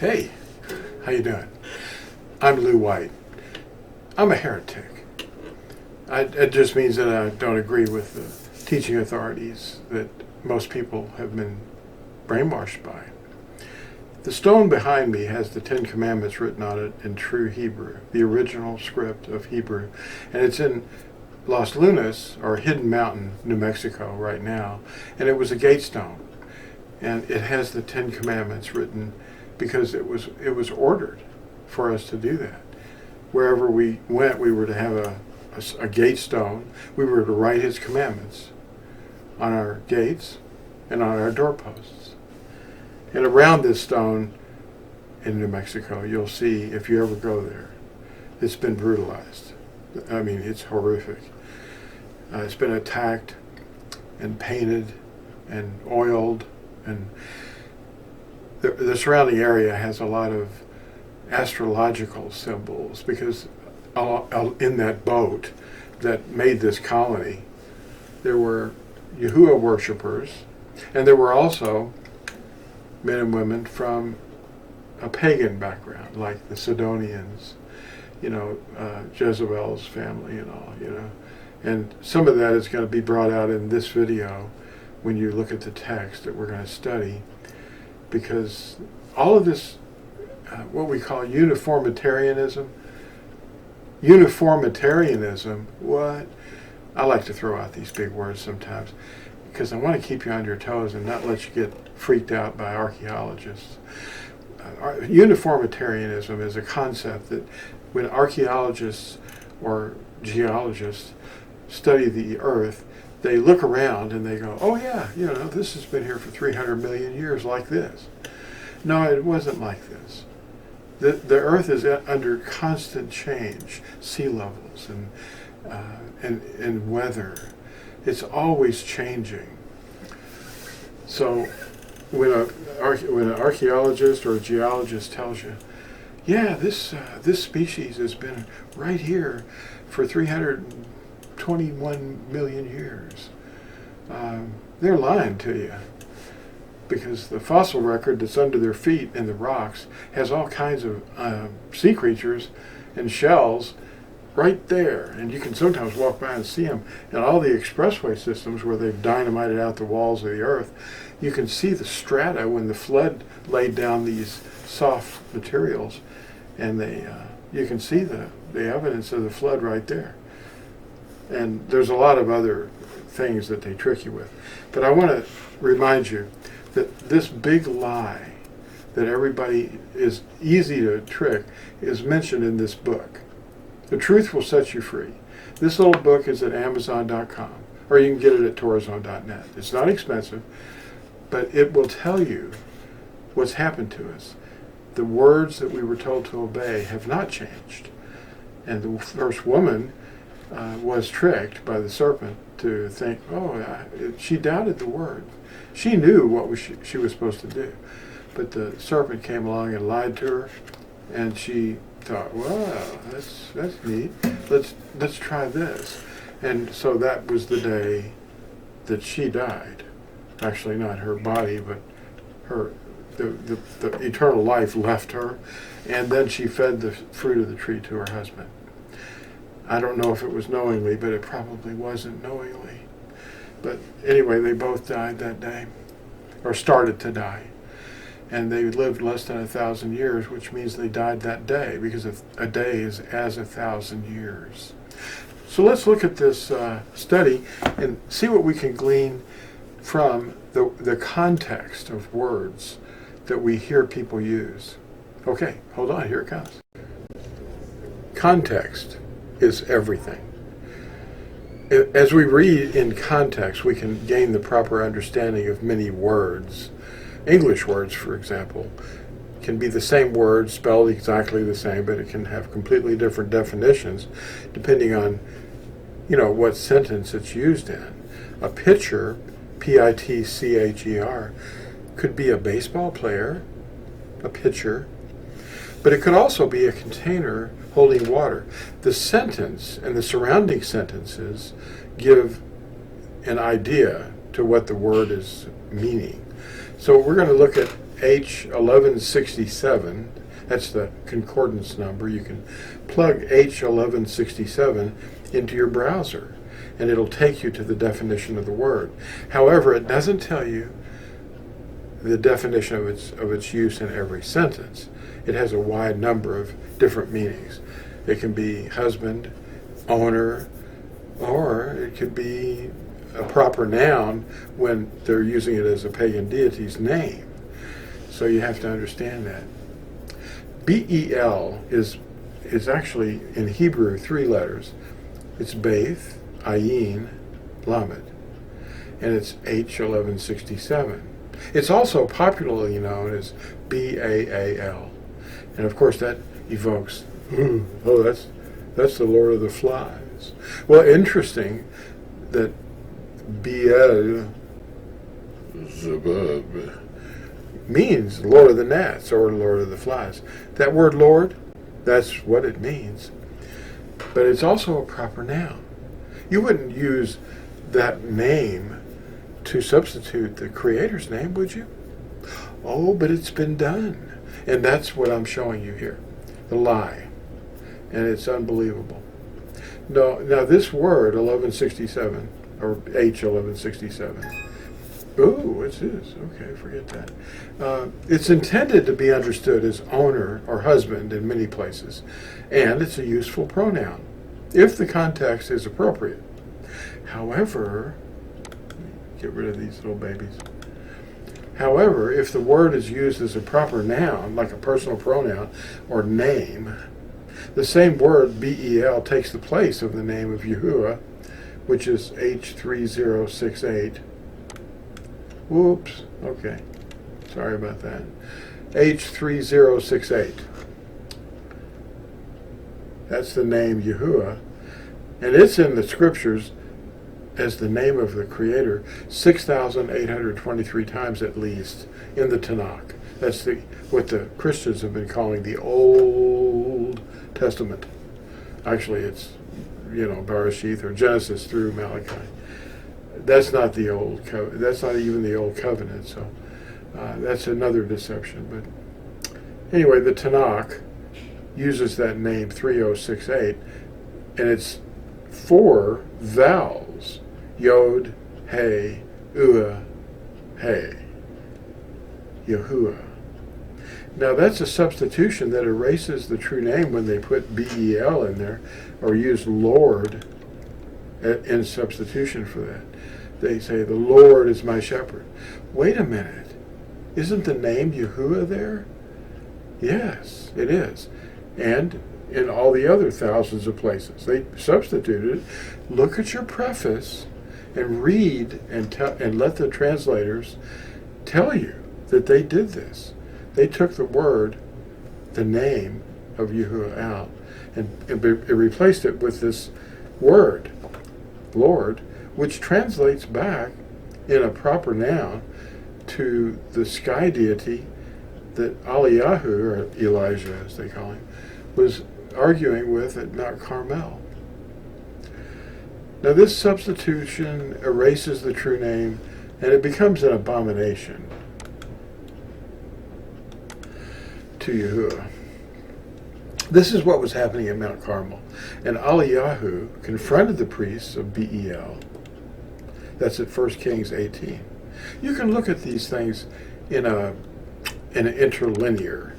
Hey, how you doing? I'm Lew White. I'm a heretic. It just means that I don't agree with the teaching authorities that most people have been brainwashed by. The stone behind me has the Ten Commandments written on it in true Hebrew, the original script of Hebrew, and it's in Los Lunas, or Hidden Mountain, New Mexico right now, and it was a gate stone. And it has the Ten Commandments written because it was ordered for us to do that. Wherever we went, we were to have a gate stone. We were to write his commandments on our gates and on our doorposts. And around this stone in New Mexico, you'll see, if you ever go there, it's been brutalized. I mean, it's horrific. It's been attacked and painted and oiled, and the surrounding area has a lot of astrological symbols, because in that boat that made this colony, there were Yahuwah worshippers, and there were also men and women from a pagan background, like the Sidonians, Jezebel's family and all, And some of that is going to be brought out in this video when you look at the text that we're going to study, because all of this, what we call uniformitarianism, what? I like to throw out these big words sometimes, because I want to keep you on your toes and not let you get freaked out by archaeologists. Uniformitarianism is a concept that when archaeologists or geologists study the earth, they look around and they go, oh yeah, this has been here for 300 million years like this. No, it wasn't like this. The earth is under constant change, sea levels and weather. It's always changing. So when an archaeologist or a geologist tells you, yeah, this species has been right here for 321 million years, they're lying to you, because the fossil record that's under their feet in the rocks has all kinds of sea creatures and shells right there, and you can sometimes walk by and see them. And all the expressway systems where they've dynamited out the walls of the earth, you can see the strata when the flood laid down these soft materials, and you can see the evidence of the flood right there. And there's a lot of other things that they trick you with. But I want to remind you that this big lie that everybody is easy to trick is mentioned in this book. The Truth Will Set You Free. This little book is at Amazon.com, or you can get it at Torazone.net. It's not expensive, but it will tell you what's happened to us. The words that we were told to obey have not changed. And the first woman was tricked by the serpent to think, she doubted the word. She knew what she was supposed to do. But the serpent came along and lied to her, and she thought, wow, that's neat. Let's try this. And so that was the day that she died. Actually, not her body, but the eternal life left her, and then she fed the fruit of the tree to her husband. I don't know if it was knowingly, but it probably wasn't knowingly. But anyway, they both died that day, or started to die. And they lived less than 1,000 years, which means they died that day, because a day is as 1,000 years. So let's look at this study and see what we can glean from the context of words that we hear people use. Okay, hold on, here it comes. Context is everything. As we read in context, we can gain the proper understanding of many words. English words, for example, can be the same word, spelled exactly the same, but it can have completely different definitions depending on, what sentence it's used in. A pitcher, P-I-T-C-H-E-R, could be a baseball player, a pitcher, but it could also be a container holding water. The sentence and the surrounding sentences give an idea to what the word is meaning. So we're going to look at H1167. That's the concordance number. You can plug H1167 into your browser, and it'll take you to the definition of the word. However, it doesn't tell you the definition of its use in every sentence. It has a wide number of different meanings. It can be husband, owner, or it could be a proper noun when they're using it as a pagan deity's name. So you have to understand that. Bel is actually in Hebrew 3 letters. It's Beth, Ayin, Lamed, and it's H1167. It's also popularly known as Baal, and of course that evokes, oh, that's the Lord of the Flies. Well, interesting that Baal Zebub means Lord of the Gnats or Lord of the Flies. That word Lord, that's what it means. But it's also a proper noun. You wouldn't use that name to substitute the Creator's name, would you? Oh, but it's been done. And that's what I'm showing you here. The lie. And it's unbelievable. Now this word, 1167, or H1167, ooh, what's this? Okay, forget that. It's intended to be understood as owner or husband in many places, and it's a useful pronoun, if the context is appropriate. However, get rid of these little babies. However, if the word is used as a proper noun, like a personal pronoun or name, the same word, Bel, takes the place of the name of Yahuwah, which is H3068. Whoops, okay. Sorry about that. H3068. That's the name Yahuwah. And it's in the scriptures as the name of the Creator 6,823 times at least in the Tanakh. That's what the Christians have been calling the Old Testament. Actually, it's, Bereshith or Genesis through Malachi. That's not the old covenant. That's not even the old covenant. So that's another deception. But anyway, the Tanakh uses that name 3068, and it's 4 vowels: Yod, Hey, Ua, Hey, Yahuwah. Now that's a substitution that erases the true name when they put Bel in there, or use Lord in substitution for that. They say, the Lord is my shepherd. Wait a minute. Isn't the name Yahuwah there? Yes, it is. And in all the other thousands of places. They substituted it. Look at your preface and read and let the translators tell you that they did this. They took the word, the name of Yahuwah out, and replaced it with this word, Lord, which translates back in a proper noun to the sky deity that Eliyahu, or Elijah as they call him, was arguing with at Mount Carmel. Now this substitution erases the true name, and it becomes an abomination to Yahuwah. This is what was happening at Mount Carmel. And Eliyahu confronted the priests of Bel. That's at 1 Kings 18. You can look at these things in an interlinear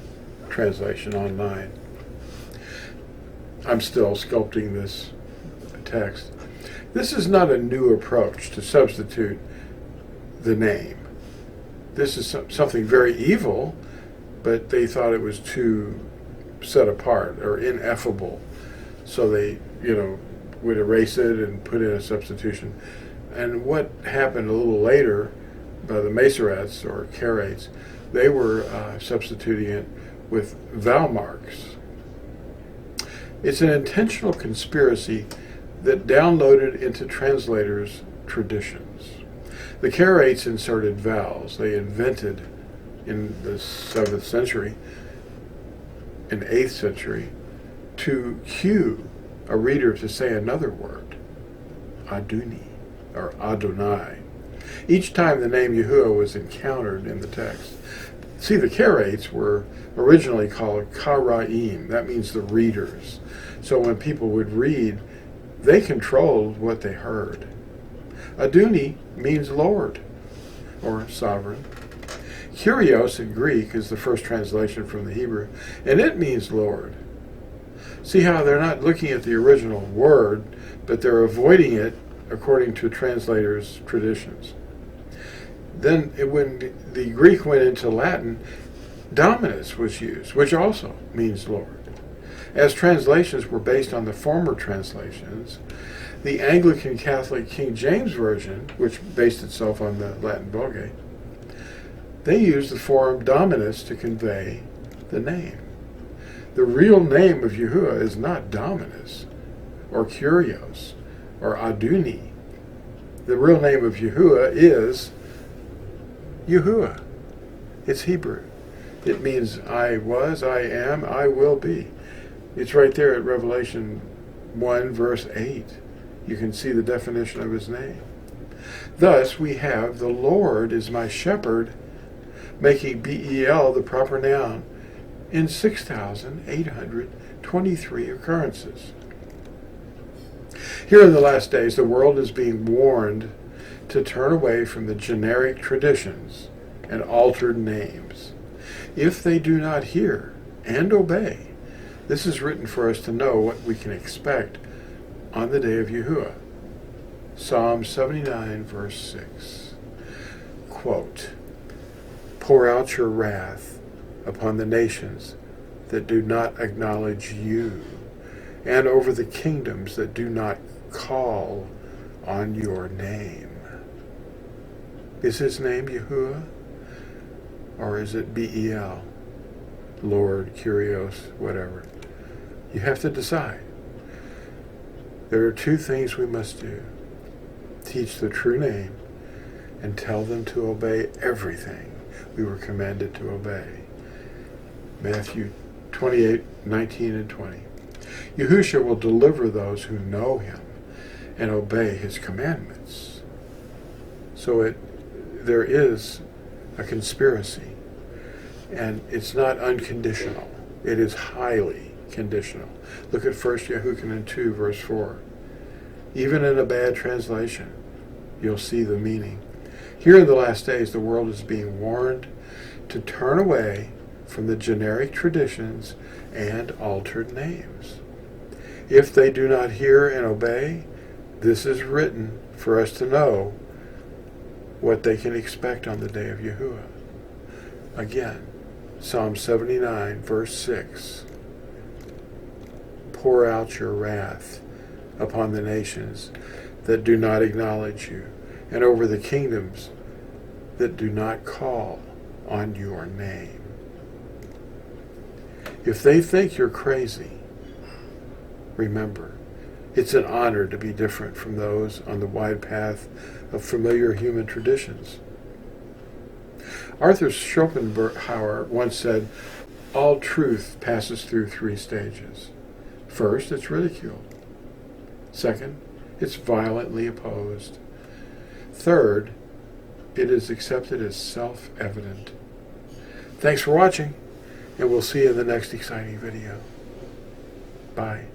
translation online. I'm still sculpting this text. This is not a new approach to substitute the name. This is something very evil, but they thought it was too set apart or ineffable. So they, would erase it and put in a substitution. And what happened a little later by the Masoretes or Karaites, they were substituting it with vowel marks. It's an intentional conspiracy that downloaded into translators' traditions. The Karaites inserted vowels. They invented in the 7th century and 8th century to cue a reader to say another word, Aduni, or Adonai, each time the name Yahuwah was encountered in the text. See, the Karaites were originally called Karaim. That means the readers. So when people would read, they controlled what they heard. Aduni means Lord or sovereign. Kyrios in Greek is the first translation from the Hebrew, and it means Lord. See how they're not looking at the original word, but they're avoiding it according to translators' traditions. Then when the Greek went into Latin, Dominus was used, which also means Lord. As translations were based on the former translations, the Anglican Catholic King James Version, which based itself on the Latin Vulgate, they used the form Dominus to convey the name. The real name of Yahuwah is not Dominus, or Kyrios, or Aduni. The real name of Yahuwah is Yahuwah. It's Hebrew. It means I was, I am, I will be. It's right there at Revelation 1, verse 8. You can see the definition of his name. Thus, we have the Lord is my shepherd, making Bel the proper noun in 6,823 occurrences. Here in the last days, the world is being warned to turn away from the generic traditions and altered names. If they do not hear and obey, this is written for us to know what we can expect on the day of Yahuwah. Psalm 79, verse 6. Quote, pour out your wrath upon the nations that do not acknowledge you, and over the kingdoms that do not call on your name. Is his name Yahuwah? Or is it Bel? Lord, Kyrios, whatever. You have to decide. There are two things we must do. Teach the true name and tell them to obey everything we were commanded to obey. Matthew 28, 19 and 20. Yahushua will deliver those who know him and obey his commandments. So there is a conspiracy, and it's not unconditional. It is highly conditional. Look at 1 Yehukanan 2, verse 4. Even in a bad translation, you'll see the meaning. Here in the last days, the world is being warned to turn away from the generic traditions and altered names. If they do not hear and obey, this is written for us to know what they can expect on the day of Yahuwah. Again, Psalm 79, verse 6. Pour out your wrath upon the nations that do not acknowledge you, and over the kingdoms that do not call on your name. If they think you're crazy, remember, it's an honor to be different from those on the wide path of familiar human traditions. Arthur Schopenhauer once said, all truth passes through three stages. First, it's ridiculed. Second, it's violently opposed. Third, it is accepted as self-evident. Thanks for watching, and we'll see you in the next exciting video. Bye.